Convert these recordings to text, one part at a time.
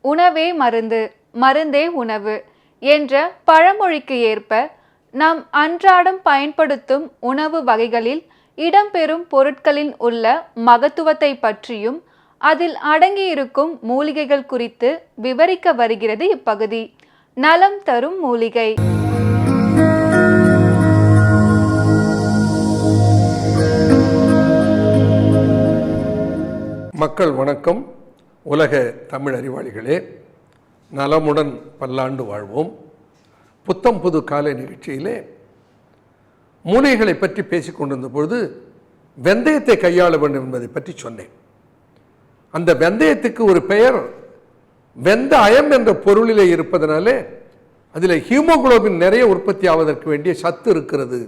உணவே மருந்து, மருந்தே உணவு என்ற பழமொழிக்கு ஏற்ப நாம் அன்றாடம் பயன்படுத்தும் உணவு வகைகளில் இடம்பெறும் பொருட்களின் உள்ள மகத்துவத்தை பற்றியும் அதில் அடங்கியிருக்கும் மூலிகைகள் குறித்து விவரிக்க வருகிறது இப்பகுதி. நலம் தரும் மூலிகை. மக்கள் வணக்கம். உலக தமிழ் அறிவாளிகளே, நலமுடன் பல்லாண்டு வாழ்வோம். புத்தம் புது காலை நிகழ்ச்சியிலே மூலிகைகளை பற்றி பேசிக்கொண்டிருந்த பொழுது வெந்தயத்தை கையாள வேண்டும் என்பதை பற்றி சொன்னேன். அந்த வெந்தயத்துக்கு ஒரு பெயர் வெந்தயம் என்ற பொருளிலே இருப்பதனாலே அதில் ஹீமோகுளோபின் நிறைய உற்பத்தி ஆவதற்கு வேண்டிய சத்து இருக்கிறது.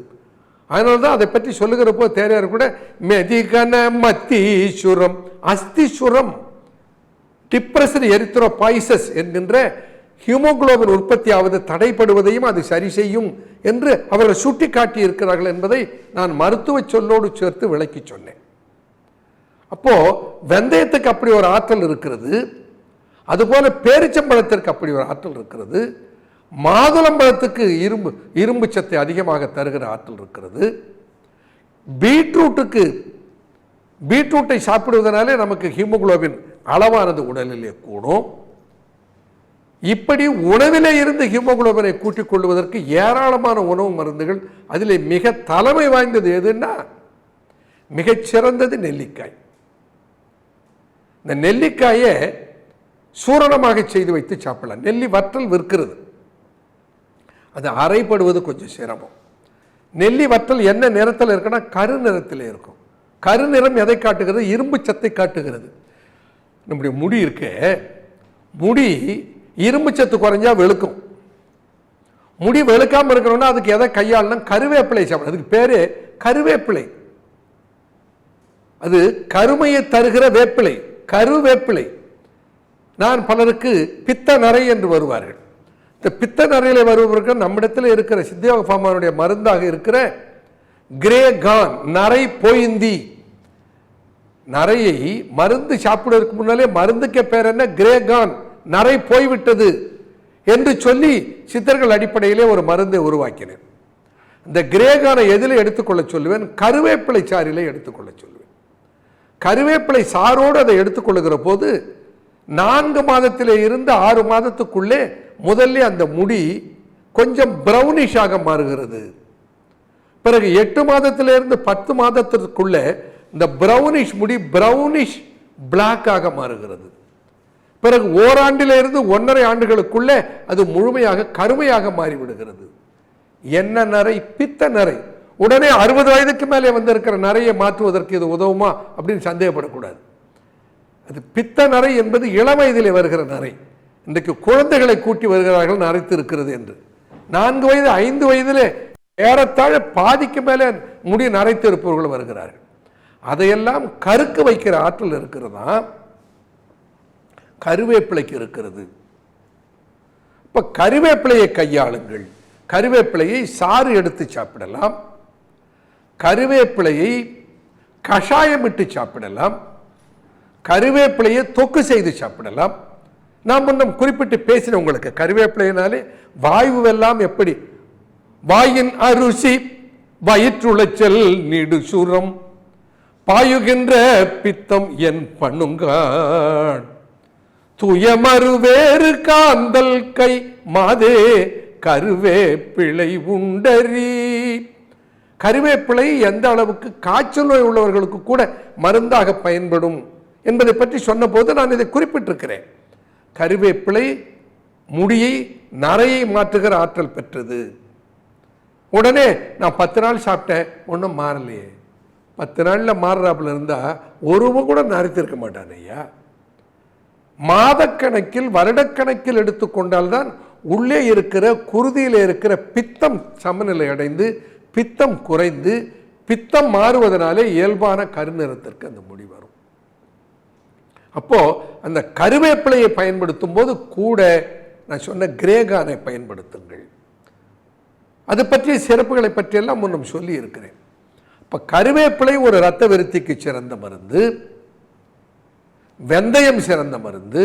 அதனால தான் அதை பற்றி சொல்லுகிறப்போ தேரையார் கூட மெதிகன மத்தீசுரம் அஸ்திசுரம் டிப்ரஷன் எரித்ரோபாய்சஸ் என்கின்ற ஹீமோகுளோபின் உற்பத்தி ஆவது தடைப்படுவதையும் அது சரி செய்யும் என்று அவர்கள் சுட்டி காட்டி இருக்கிறார்கள் என்பதை நான் மருத்துவ சொல்லோடு சேர்த்து விளக்கி சொன்னேன். அப்போ வெந்தயத்துக்கு அப்படி ஒரு ஆற்றல் இருக்கிறது, அதுபோல பேரிச்சம்பழத்திற்கு அப்படி ஒரு ஆற்றல் இருக்கிறது, மாதுளம்பழத்துக்கு இரும்பு சத்தை அதிகமாக தருகிற ஆற்றல் இருக்கிறது, பீட்ரூட்டை சாப்பிடுவதனாலே நமக்கு ஹீமோகுளோபின் அளவானது உடலிலே கூடும். இப்படி உணவிலே இருந்து ஹீமோகுளோபினை கூட்டிக் கொள்வதற்கு ஏராளமான உணவு மருந்துகள். அதிலே மிக தலைமை வாய்ந்தது எதுன்னா மிகச்சிறந்தது நெல்லிக்காய். இந்த நெல்லிக்காயை சூரணமாக செய்து வைத்து சாப்பிடலாம். நெல்லி வற்றல் விற்கிறது, அது அரைப்படுவது கொஞ்சம் சிரமம். நெல்லி வற்றல் என்ன நிறத்தில் இருக்குன்னா கரு நிறத்தில் இருக்கும். கருநிறம் எதை காட்டுகிறது? இரும்பு சத்தை காட்டுகிறது. நம்முடைய முடி இருக்க, முடி இரும்பு சத்து குறைஞ்சா வெளுக்கும். முடி வெளுக்காமல் இருக்கணும்னா அதுக்கு எதை கையாளணும்? கருவேப்பிலை சாப்பிடணும். அதுக்கு பேரு கருவேப்பிலை. அது கருமையை தருகிற வேப்பிலை, கருவேப்பிலை. நான் பலருக்கு பித்த நரை என்று வருவார்கள். இந்த பித்த நரையில வருவதற்கு நம்மிடத்தில் இருக்கிற சித்தயோக ஃபார்மாவுடைய மருந்தாக இருக்கிற கிரேகான் நரை போயிந்தி. நரையை மருந்து சாப்பிடுவதற்கு முன்னாலே மருந்துக்கு பேர் என்ன? கிரேகான், நரை போய்விட்டது என்று சொல்லி சித்தர்கள் அடிப்படையிலே ஒரு மருந்தை உருவாக்கினேன். இந்த கிரேகானை எதில் எடுத்துக்கொள்ள சொல்லுவேன்? கருவேப்பிலை சாறிலே எடுத்துக்கொள்ள சொல்லுவேன். கருவேப்பிலை சாரோடு அதை எடுத்துக்கொள்ளுகிற போது 4 மாதத்திலே இருந்து 6 மாதத்துக்குள்ளே முதல்ல அந்த முடி கொஞ்சம் பிரவுனிஷாக மாறுகிறது. பிறகு 8 மாதத்திலிருந்து 10 மாதத்திற்குள்ளே இந்த பிரவுனிஷ் முடி பிரவுனிஷ் பிளாக்காக மாறுகிறது. பிறகு ஓராண்டிலிருந்து 1.5 ஆண்டுகளுக்குள்ளே அது முழுமையாக கருமையாக மாறிவிடுகிறது. என்ன நரை? பித்த நரை. உடனே 60 வயதுக்கு மேலே வந்திருக்கிற நரையை மாற்றுவதற்கு இது உதவுமா அப்படின்னு சந்தேகப்படக்கூடாது. அது பித்த நரை என்பது இளம் வயதிலே வருகிற நரை. இன்றைக்கு குழந்தைகளை கூட்டி வருகிறார்கள் நரைத்து இருக்கிறது என்று. 4 வயது 5 வயதிலே ஏறத்தாழ பாதிக்கு மேலே முடி நரைத்து இருப்பவர்கள் வருகிறார்கள். அதையெல்லாம் கருக்க வைக்கிற ஆற்றல் இருக்கிறதா கருவேப்பிலைக்கு இருக்கிறது. இப்ப கருவேப்பிலையை கையாளுங்கள். கருவேப்பிலையை சாறு எடுத்து சாப்பிடலாம், கருவேப்பிலையை கஷாயமிட்டு சாப்பிடலாம், கருவேப்பிலையை தொக்கு செய்து சாப்பிடலாம். நான் முன்னம் குறிப்பிட்டு பேசின உங்களுக்கு கருவேப்பிலையினாலே வாயுவெல்லாம் எப்படி வாயின் அருசி வயிற்றுளைச்சல் நீடுசுரம் பாயுகின்ற பித்தம் என் பண்ணுங்கான் துயமறு வேறு காந்தல் கை மாதே கருவேப்பிலை உண்டரி. கருவேப்பிலை எந்த அளவுக்கு காய்ச்சல் நோய் உள்ளவர்களுக்கு கூட மருந்தாக பயன்படும் என்பதை பற்றி சொன்ன போது நான் இதை குறிப்பிட்டிருக்கிறேன். கருவேப்பிலை முடியை நரையை மாற்றுகிற ஆற்றல் பெற்றது. உடனே நான் 10 நாள் சாப்பிட்டேன், ஒன்றும் மாறலையே. 10 நாளில் மாறுறாப்புல இருந்தால் ஒருவன் கூட நரைத்திருக்க மாட்டான் ஐயா. மாதக்கணக்கில் வருடக்கணக்கில் எடுத்துக்கொண்டால்தான் உள்ளே இருக்கிற குருதியில் இருக்கிற பித்தம் சமநிலை அடைந்து பித்தம் குறைந்து பித்தம் மாறுவதனாலே இயல்பான கருநிறத்திற்கு அந்த முடி வரும். அப்போ அந்த கருவேப்பிலையை பயன்படுத்தும் போது கூட நான் சொன்ன கிரேகானை பயன்படுத்துங்கள். அது பற்றிய சிறப்புகளை பற்றியெல்லாம் முன்னும் சொல்லி இருக்கிறேன். இப்போ கருவேப்பிலை ஒரு இரத்த விருத்திக்கு சிறந்த மருந்து, வெந்தயம் சிறந்த மருந்து,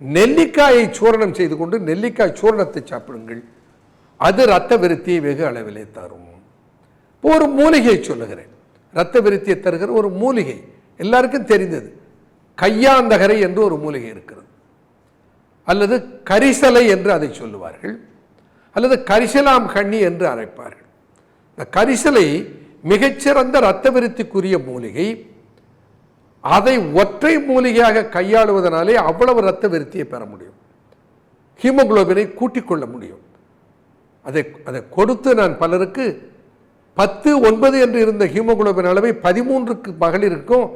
நெல்லிக்காயை சூரணம் செய்து கொண்டு நெல்லிக்காய் சூரணத்தை சாப்பிடுங்கள், அது இரத்த விருத்தியை வெகு அளவிலே தரும். இப்போ ஒரு மூலிகை சொல்லுகிறேன், இரத்த விருத்தியை தருகிற ஒரு மூலிகை எல்லாருக்கும் தெரிந்தது. கையாந்தகரை என்று ஒரு மூலிகை இருக்கிறது, அல்லது கரிசலை என்று அதை சொல்லுவார்கள், அல்லது கரிசலாம் கண்ணி என்று அழைப்பார்கள். இந்த கரிசலை மிகச்சிறந்த இரத்த விருத்திக்குரிய மூலிகை. அதை ஒற்றை மூலிகையாக கையாளுவதனாலே அவ்வளவு இரத்த விருத்தியை பெற முடியும், ஹீமோகுளோபினை கூட்டிக் கொள்ள முடியும். அதை கொடுத்து நான் பலருக்கு 10, 9 என்று இருந்த ஹீமோகுளோபின் அளவை 13க்கு மகளிருக்கும்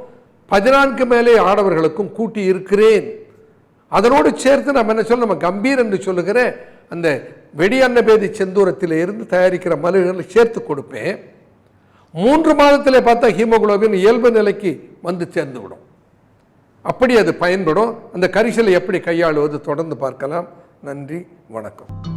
14 மேலே ஆடவர்களுக்கும் கூட்டி இருக்கிறேன். அதனோடு சேர்த்து நம்ம என்ன சொல்ல, நம்ம கம்பீர் என்று சொல்லுகிற அந்த வெடி அன்னபேதி செந்தூரத்தில் இருந்து தயாரிக்கிற மருந்துகளை சேர்த்து கொடுப்பேன். 3 மாதத்திலே பார்த்தா ஹீமோகுளோபின் இயல்பு நிலைக்கு வந்து சேர்ந்து விடும். அப்படி அது பயன்படும். அந்த கரிசலை எப்படி கையாளுவது தொடர்ந்து பார்க்கலாம். நன்றி, வணக்கம்.